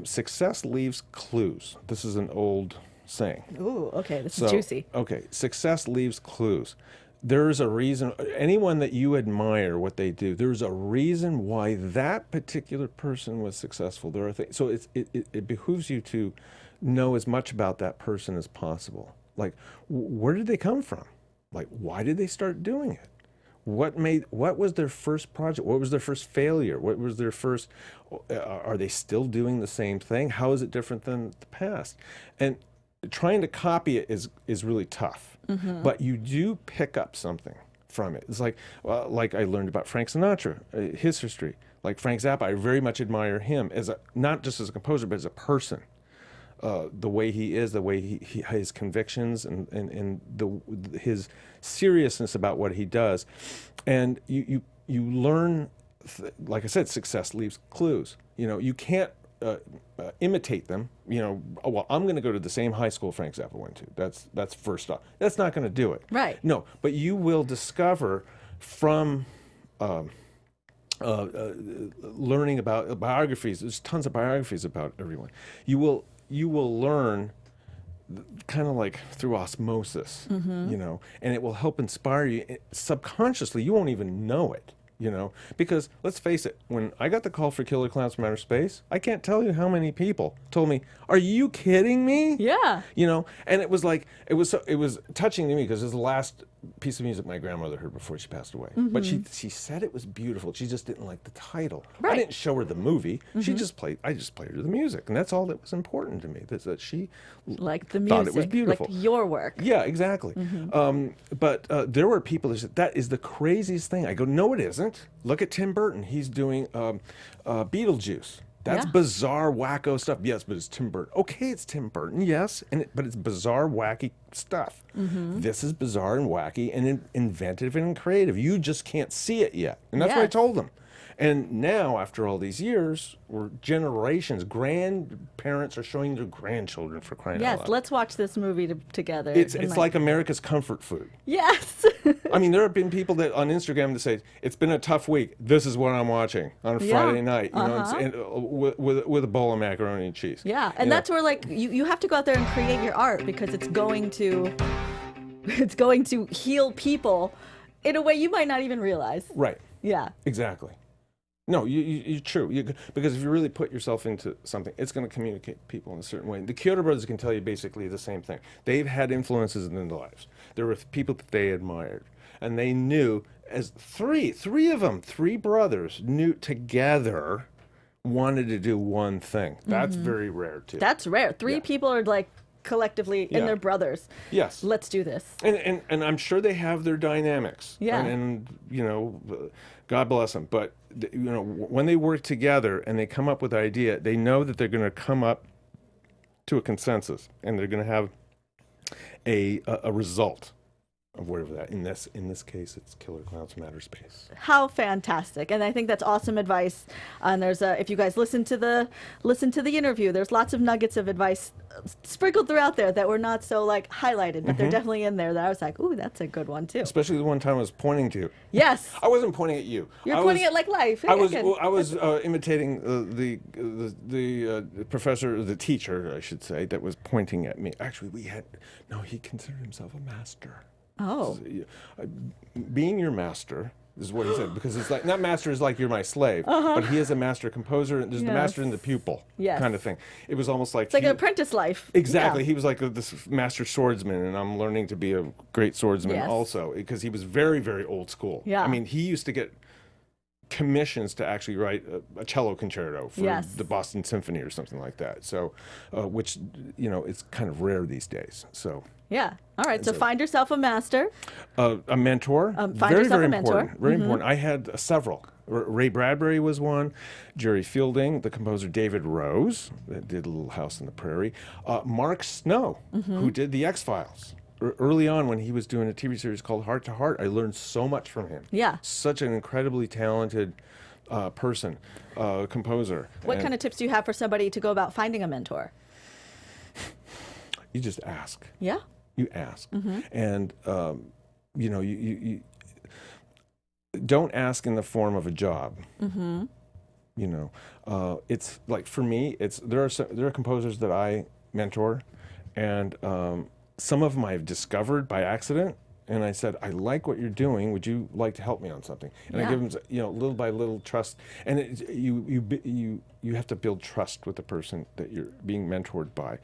success leaves clues. This is an old saying. Ooh, okay, this is juicy. Okay, success leaves clues. There's a reason. Anyone that you admire what they do, there's a reason why that particular person was successful. There are things. So it behooves you to know as much about that person as possible. Like, where did they come from? Like, why did they start doing it? What was their first project? What was their first failure? What was their first, are they still doing the same thing? How is it different than the past? And trying to copy it is really tough, but you do pick up something from it. It's like I learned about Frank Sinatra, his history. Like Frank Zappa, I very much admire him not just as a composer, but as a person. The way he is, the way his convictions and his seriousness about what he does, and you learn, like I said, success leaves clues. You can't imitate them. Well, I'm going to go to the same high school Frank Zappa went to. That's first off. That's not going to do it. Right. No, but you will discover from learning about biographies. There's tons of biographies about everyone. You will learn kind of like through osmosis, and it will help inspire you subconsciously. You won't even know it, because let's face it, when I got the call for Killer Klowns from Outer Space, I can't tell you how many people told me, "Are you kidding me?" Yeah. And it was touching to me because it was the last piece of music my grandmother heard before she passed away. But she said it was beautiful. She just didn't like the title. Right. I didn't show her the movie. I just played her the music, and that's all that was important to me. That she Like the music, thought it was beautiful. like your work. Yeah, exactly. But there were people that said, that is the craziest thing. I go, no, it isn't. Look at Tim Burton. He's doing Beetlejuice. That's Yeah. bizarre, wacko stuff. Yes, but it's Tim Burton. Okay, it's Tim Burton, yes, but it's bizarre, wacky stuff. This is bizarre and wacky and inventive and creative. You just can't see it yet. And that's what I Yes. told them. And now, after all these years, we're generations, grandparents are showing their grandchildren, for crying out Yes, loud. let's watch this movie together. It's And like America's comfort food. Yes. I mean, there have been people that on Instagram that say, it's been a tough week. This is what I'm watching on a Yeah. Friday night, with a bowl of macaroni and cheese. Yeah, and that's where like you have to go out there and create your art because it's going to heal people in a way you might not even realize. Right. Yeah. Exactly. No, you're true. Because if you really put yourself into something, it's going to communicate to people in a certain way. The Chiodo Brothers can tell you basically the same thing. They've had influences in their lives. There were people that they admired, and they knew as three brothers knew together wanted to do one thing. That's very rare too. That's rare. Three Yeah. people are like collectively and Yeah. they're brothers. Yes. Let's do this. And I'm sure they have their dynamics. Yeah. And God bless them. But when they work together and they come up with an idea, they know that they're going to come up to a consensus, and they're going to have a result of whatever that. In this case, it's Killer Klowns from Outer Space. How fantastic. And I think that's awesome advice. And there's if you guys listen to the interview, there's lots of nuggets of advice sprinkled throughout there that were not so like highlighted, but they're definitely in there that I was like, ooh, that's a good one too. Especially the one time I was pointing to you. Yes. I wasn't pointing at you. You're pointing at like life. I was imitating the professor, the teacher, I should say, that was pointing at me. Actually, he considered himself a master. Oh. Being your master is what he said, because it's like, not master is like you're my slave, but he is a master composer, and there's the master and the pupil kind of thing. It was almost like It's like an apprentice life. Exactly. Yeah. He was like this master swordsman, and I'm learning to be a great swordsman Yes. also, because he was very, very old school. Yeah. I mean, he used to get commissions to actually write a cello concerto for Yes. the Boston Symphony or something like that. So, which, you know, it's kind of rare these days. So. Yeah. All right. So find yourself a master. A mentor. Find very, yourself very a mentor. important. Very important. I had several. Ray Bradbury was one. Jerry Fielding, the composer David Rose, that did Little House on the Prairie. Mark Snow, who did The X-Files. Early on, when he was doing a TV series called Heart to Heart, I learned so much from him. Yeah. Such an incredibly talented person, composer. What kind of tips do you have for somebody to go about finding a mentor? You just ask. Yeah. You ask. And, you know, you don't ask in the form of a job. You know, it's like, for me, there are composers that I mentor, and some of them I've discovered by accident, and I said, I like what you're doing. Would you like to help me on something? And I give them, you know, little by little trust. And you have to build trust with the person that you're being mentored by.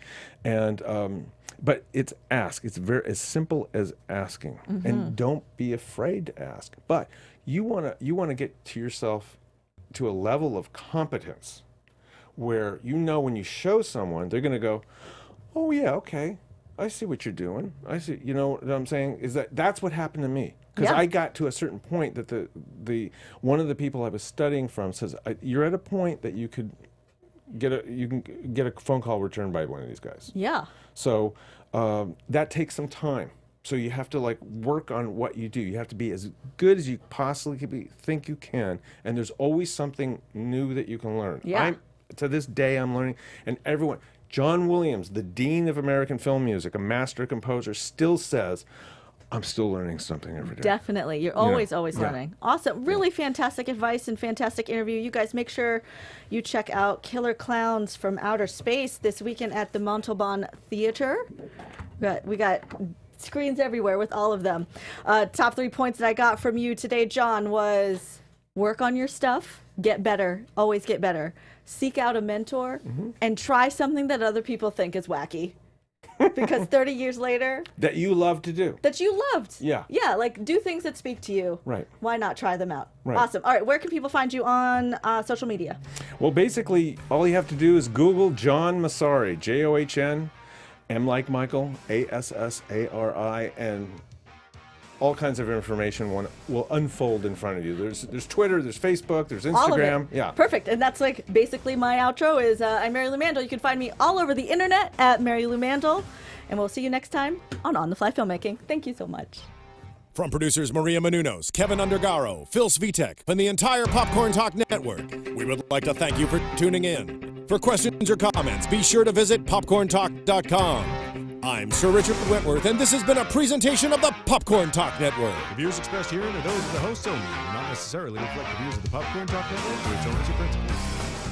And but it's ask. It's as simple as asking. And don't be afraid to ask. But you wanna get to yourself to a level of competence where, you know, when you show someone, they're gonna go, oh yeah, okay, I see what you're doing. I see, you know what I'm saying? That's what happened to me. Because I got to a certain point that the one of the people I was studying from says, you're at a point that you can get a phone call returned by one of these guys. Yeah. So that takes some time. So you have to like work on what you do. You have to be as good as you possibly think you can. And there's always something new that you can learn. Yeah. To this day, I'm learning, and everyone. John Williams, the Dean of American Film Music, a master composer, still says, I'm still learning something every day. Definitely. You're always learning. Awesome. Really fantastic advice and fantastic interview. You guys make sure you check out Killer Klowns from Outer Space this weekend at the Montalbán Theater. We got screens everywhere with all of them. Top 3 points that I got from you today, John, was work on your stuff, get better, always get better. Seek out a mentor and try something that other people think is wacky. Because 30 years later... That you love to do. That you loved. Yeah. Yeah, like do things that speak to you. Right. Why not try them out? Right. Awesome. All right, where can people find you on social media? Well, basically, all you have to do is Google John Massari, John, M like Michael, Assari, and all kinds of information will unfold in front of you. There's Twitter, there's Facebook, there's Instagram. All of it. Yeah. Perfect. And that's like basically my outro is I'm Marielou Mandl. You can find me all over the internet at Marielou Mandl. And we'll see you next time on the Fly Filmmaking. Thank you so much. From producers Maria Menounos, Kevin Undergaro, Phil Svitek, and the entire Popcorn Talk Network, we would like to thank you for tuning in. For questions or comments, be sure to visit popcorntalk.com. I'm Sir Richard Wentworth, and this has been a presentation of the Popcorn Talk Network. The views expressed herein are those of the hosts only and do not necessarily reflect the views of the Popcorn Talk Network or its owners or principals.